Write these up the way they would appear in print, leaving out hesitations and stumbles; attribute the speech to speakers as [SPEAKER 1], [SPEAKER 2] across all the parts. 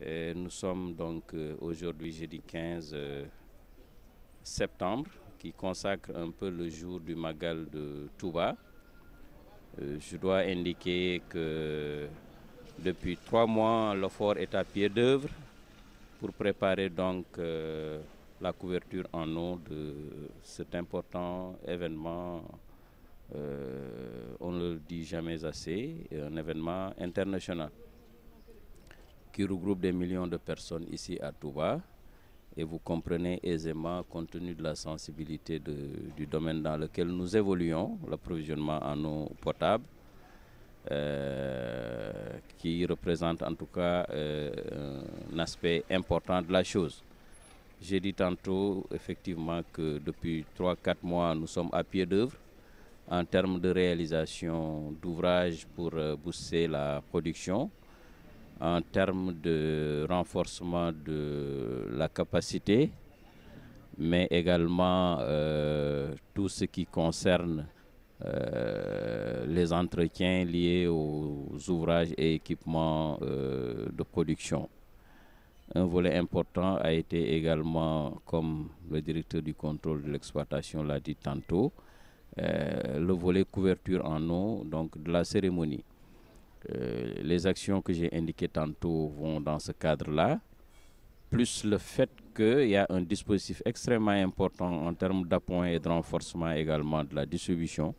[SPEAKER 1] Nous sommes donc aujourd'hui jeudi 15 septembre, qui consacre un peu le jour du Magal de Touba. Je dois indiquer que depuis 3 mois, l'OFOR est à pied d'œuvre pour préparer donc la couverture en eau de cet important événement. On ne le dit jamais assez, un événement international qui regroupe des millions de personnes ici à Touba. Et vous comprenez aisément, compte tenu de la sensibilité du domaine dans lequel nous évoluons, l'approvisionnement en eau potable, qui représente en tout cas un aspect important de la chose. J'ai dit tantôt effectivement que depuis 3-4 mois, nous sommes à pied d'œuvre en termes de réalisation d'ouvrages pour booster la production, en termes de renforcement de la capacité, mais également tout ce qui concerne les entretiens liés aux ouvrages et équipements de production. Un volet important a été également, comme le directeur du contrôle de l'exploitation l'a dit tantôt, le volet couverture en eau, donc de la cérémonie. Les actions que j'ai indiquées tantôt vont dans ce cadre-là, plus le fait qu'il y a un dispositif extrêmement important en termes d'appoint et de renforcement également de la distribution,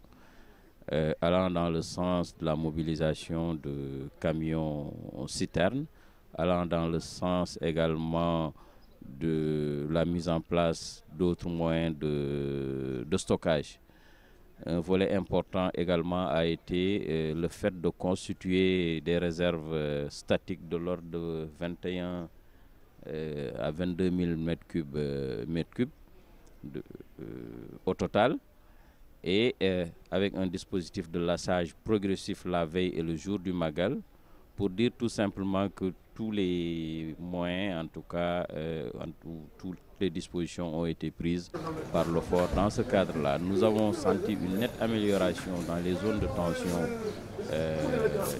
[SPEAKER 1] allant dans le sens de la mobilisation de camions citernes, allant dans le sens également de la mise en place d'autres moyens de stockage. Un volet important également a été le fait de constituer des réserves statiques de l'ordre de 21 à 22 000 m3 au total, et avec un dispositif de lassage progressif la veille et le jour du Magal, pour dire tout simplement que tous les moyens, en tout cas, toutes les dispositions ont été prises par l'OFOR dans ce cadre-là. Nous avons senti une nette amélioration dans les zones de tension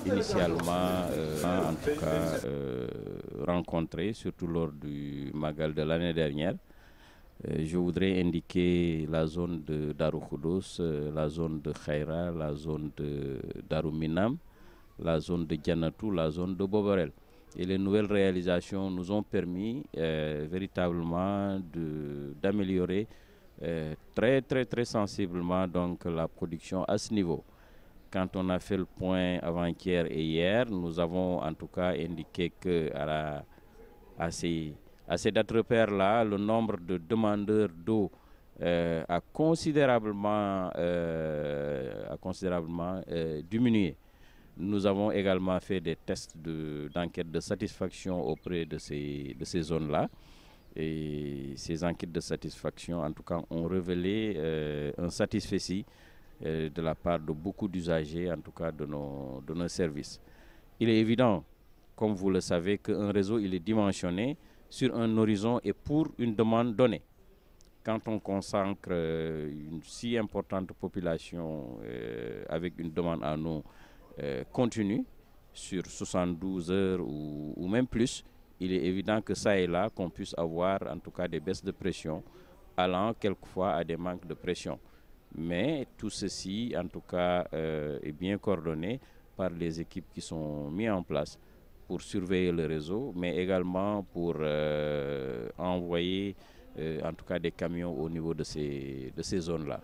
[SPEAKER 1] initialement, en tout cas, rencontrées, surtout lors du Magal de l'année dernière. Je voudrais indiquer la zone de Darou Khoudoss, la zone de Khaira, la zone de Darou Minam, la zone de Dianatou, la zone de Boborel. Et les nouvelles réalisations nous ont permis véritablement d'améliorer très sensiblement donc la production à ce niveau. Quand on a fait le point avant-hier et hier, nous avons en tout cas indiqué que à ces dates repères-là, le nombre de demandeurs d'eau a considérablement diminué. Nous avons également fait des tests d'enquête de satisfaction auprès de ces zones-là. Et ces enquêtes de satisfaction, en tout cas, ont révélé un satisfecit de la part de beaucoup d'usagers, en tout cas de nos services. Il est évident, comme vous le savez, qu'un réseau il est dimensionné sur un horizon et pour une demande donnée. Quand on consacre une si importante population avec une demande en eau continue sur 72 heures ou même plus, il est évident que ça et là qu'on puisse avoir en tout cas des baisses de pression allant quelquefois à des manques de pression. Mais tout ceci en tout cas est bien coordonné par les équipes qui sont mises en place pour surveiller le réseau, mais également pour envoyer en tout cas des camions au niveau de ces zones-là.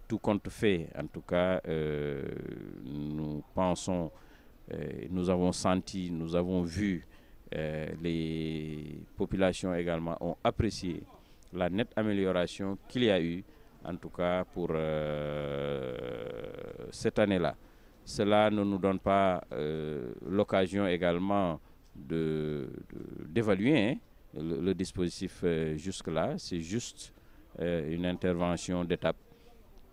[SPEAKER 1] Tout compte fait, en tout cas, nous pensons, nous avons senti, nous avons vu, les populations également ont apprécié la nette amélioration qu'il y a eu, en tout cas pour cette année-là. Cela ne nous donne pas l'occasion également d'évaluer le dispositif jusque-là. C'est juste une intervention d'étape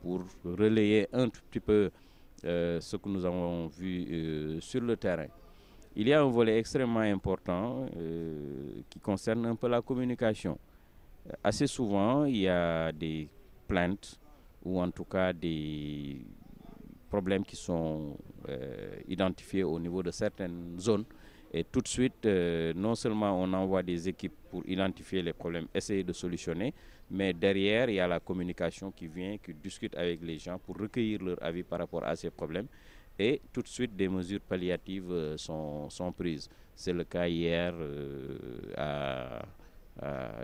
[SPEAKER 1] pour relayer un tout petit peu ce que nous avons vu sur le terrain. Il y a un volet extrêmement important qui concerne un peu la communication. Assez souvent, il y a des plaintes ou en tout cas des problèmes qui sont identifiés au niveau de certaines zones Et tout de suite, non seulement on envoie des équipes pour identifier les problèmes, essayer de solutionner, mais derrière, il y a la communication qui vient, qui discute avec les gens pour recueillir leur avis par rapport à ces problèmes. Et tout de suite, des mesures palliatives sont prises. C'est le cas hier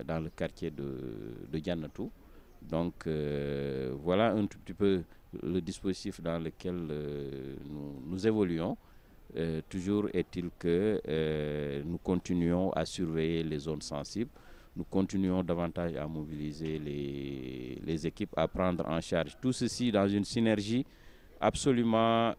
[SPEAKER 1] dans le quartier de Dianatou. Donc voilà un tout petit peu le dispositif dans lequel nous évoluons. Toujours est-il que nous continuons à surveiller les zones sensibles, nous continuons davantage à mobiliser les équipes, à prendre en charge tout ceci dans une synergie absolument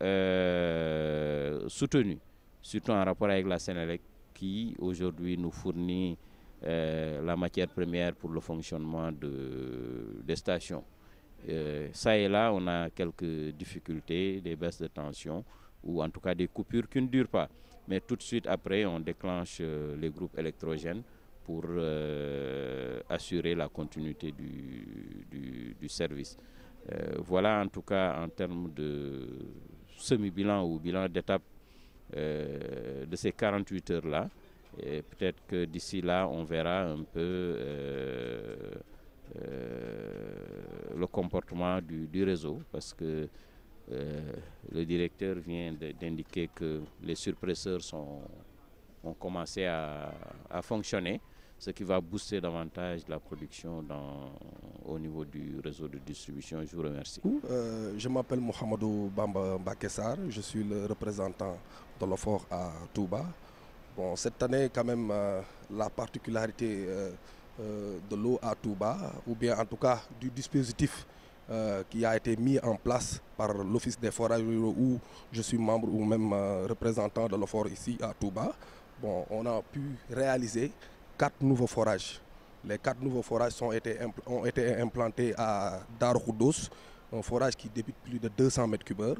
[SPEAKER 1] soutenue, surtout en rapport avec la Sénélec qui aujourd'hui nous fournit la matière première pour le fonctionnement des stations. Ça et là, on a quelques difficultés, des baisses de tension, ou en tout cas des coupures qui ne durent pas. Mais tout de suite après, on déclenche les groupes électrogènes pour assurer la continuité du service. Voilà en tout cas en termes de semi-bilan ou bilan d'étape de ces 48 heures-là. Peut-être que d'ici là, on verra un peu le comportement du réseau, parce que le directeur vient d'indiquer que les surpresseurs ont commencé à fonctionner, ce qui va booster davantage la production au niveau du réseau de distribution. Je vous remercie.
[SPEAKER 2] Je m'appelle Mohamedou Bamba Mbakessar, je suis le représentant de l'OFOR à Touba. Bon, cette année, quand même, la particularité de l'eau à Touba, ou bien en tout cas du dispositif qui a été mis en place par l'Office des forages où je suis membre ou même représentant de l'OFOR ici à Touba. Bon, on a pu réaliser 4 nouveaux forages. Les 4 nouveaux forages ont été implantés à Darou Khoudoss, un forage qui débite plus de 200 m3,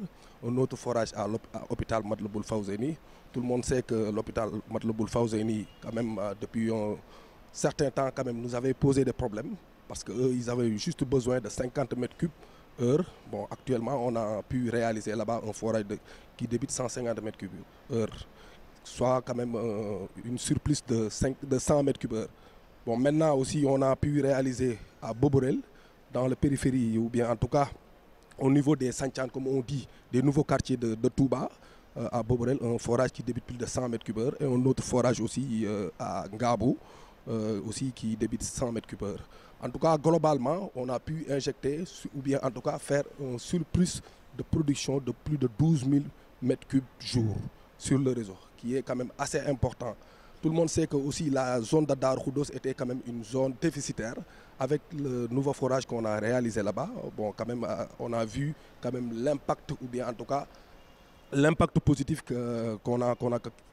[SPEAKER 2] un autre forage à l'hôpital Matlaboul Fawzeyni. Tout le monde sait que l'hôpital Matlaboul Fawzeyni, quand même, depuis un certain temps, quand même, nous avait posé des problèmes parce qu'eux, ils avaient juste besoin de 50 m3/h. Bon, actuellement, on a pu réaliser là-bas un forage qui débite 150 m3/h, soit quand même une surplus de 100 m3/h. Bon, maintenant aussi, on a pu réaliser à Boborel, dans la périphérie, ou bien en tout cas au niveau des Sanchan, comme on dit, des nouveaux quartiers de Touba, à Boborel, un forage qui débite plus de 100 m3/h et un autre forage aussi à Ngabou, aussi qui débite 100 m3/h. En tout cas, globalement, on a pu injecter, ou bien en tout cas faire un surplus de production de plus de 12 000 m3 jour sur le réseau, qui est quand même assez important. Tout le monde sait que aussi la zone de Darou Khoudoss était quand même une zone déficitaire. Avec le nouveau forage qu'on a réalisé là-bas, bon, quand même, on a vu quand même l'impact, ou bien en tout cas l'impact positif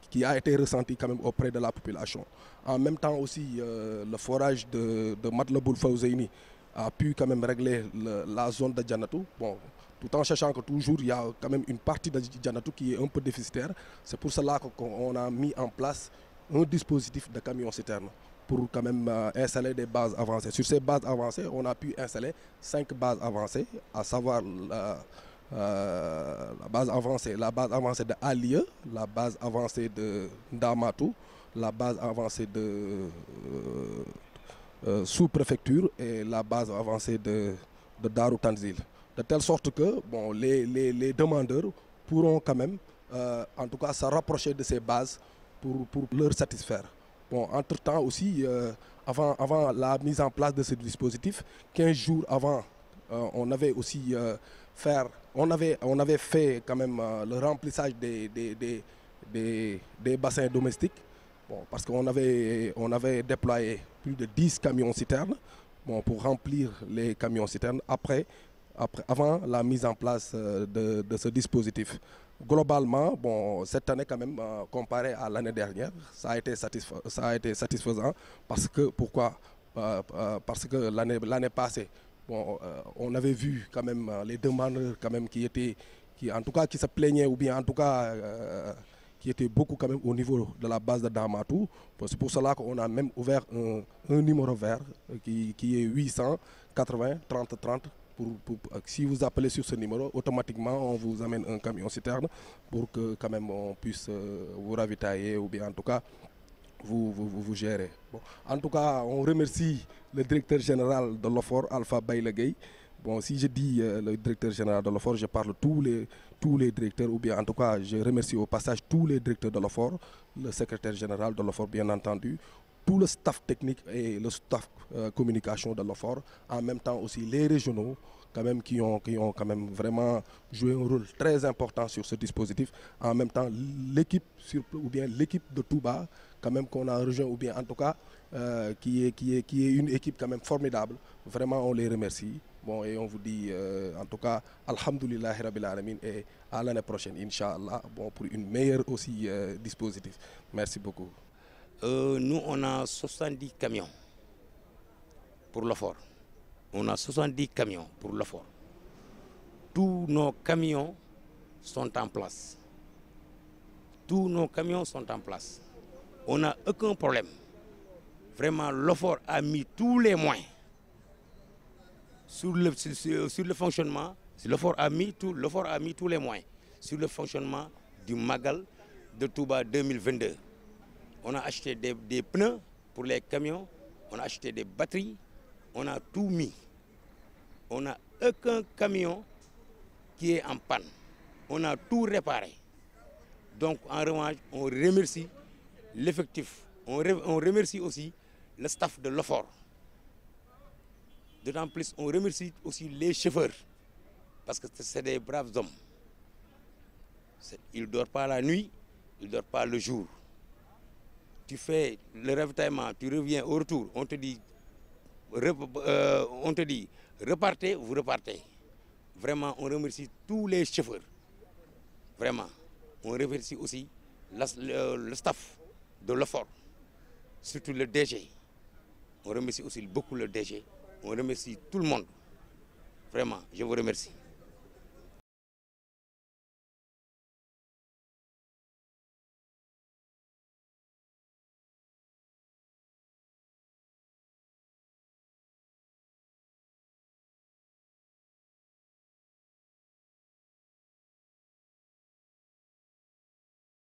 [SPEAKER 2] qui a été ressenti quand même auprès de la population. En même temps aussi, le forage de Matlaboul Fawzeyni a pu quand même régler la zone de Dianatou. Bon, tout en sachant que toujours il y a quand même une partie de Dianatou qui est un peu déficitaire. C'est pour cela qu'on a mis en place un dispositif de camion-citerne pour quand même installer des bases avancées. Sur ces bases avancées, on a pu installer 5 bases avancées, à savoir la base avancée de Alieu, la base avancée de Ndamatou, la base avancée de sous-préfecture et la base avancée de Darou Tanzil. De telle sorte que bon, les demandeurs pourront quand même, en tout cas, se rapprocher de ces bases pour leur satisfaire. Bon, entre-temps aussi, avant la mise en place de ce dispositif, 15 jours avant, on avait aussi on avait fait quand même le remplissage des bassins domestiques, bon, parce qu'on avait déployé plus de 10 camions-citernes, bon, pour remplir les camions-citernes avant la mise en place de ce dispositif. Globalement, bon, cette année quand même, comparé à l'année dernière, ça a été satisfaisant. Pourquoi? Parce que l'année passée, bon, on avait vu quand même les demandeurs quand même qui se plaignaient, ou bien en tout cas qui étaient beaucoup quand même au niveau de la base de Damatou. Bon, c'est pour cela qu'on a même ouvert un numéro vert qui est 880 30 30 si vous appelez sur ce numéro, automatiquement on vous amène un camion citerne pour que quand même on puisse vous ravitailler ou bien en tout cas vous gérez. Bon, en tout cas, on remercie le directeur général de l'OFOR, Alpha Baïla Gueye. Bon, si je dis le directeur général de l'OFOR, je parle tous les directeurs, ou bien en tout cas, je remercie au passage tous les directeurs de l'OFOR, le secrétaire général de l'OFOR, bien entendu, tout le staff technique et le staff communication de l'OFOR, en même temps aussi les régionaux, quand même, qui ont quand même vraiment joué un rôle très important sur ce dispositif. En même temps, l'équipe de Touba, quand même qu'on a rejoint, ou bien en tout cas, qui est une équipe quand même formidable. Vraiment, on les remercie. Bon, et on vous dit, en tout cas, Alhamdoulillahi Rabbil Alamin, et à l'année prochaine, Inch'Allah, bon, pour une meilleure aussi dispositif. Merci beaucoup.
[SPEAKER 3] Nous, on a 70 camions pour l'OFOR. On a 70 camions pour l'OFOR. Tous nos camions sont en place. Tous nos camions sont en place. On n'a aucun problème. Vraiment, l'OFOR a mis tous les moyens sur le fonctionnement. L'OFOR a mis tous les moyens sur le fonctionnement du Magal de Touba 2022. On a acheté des pneus pour les camions, on a acheté des batteries, on a tout mis. On n'a aucun camion qui est en panne. On a tout réparé. Donc, en revanche, on remercie l'effectif. On remercie aussi le staff de l'OFOR. D'autant plus, on remercie aussi les chauffeurs. Parce que c'est des braves hommes. Ils ne dorment pas la nuit, ils ne dorment pas le jour. Tu fais le ravitaillement, tu reviens au retour, on te dit repartez, vous repartez. Vraiment, on remercie tous les chauffeurs. Vraiment. On remercie aussi le staff de l'OFOR, surtout le DG. On remercie aussi beaucoup le DG. On remercie tout le monde. Vraiment, je vous remercie.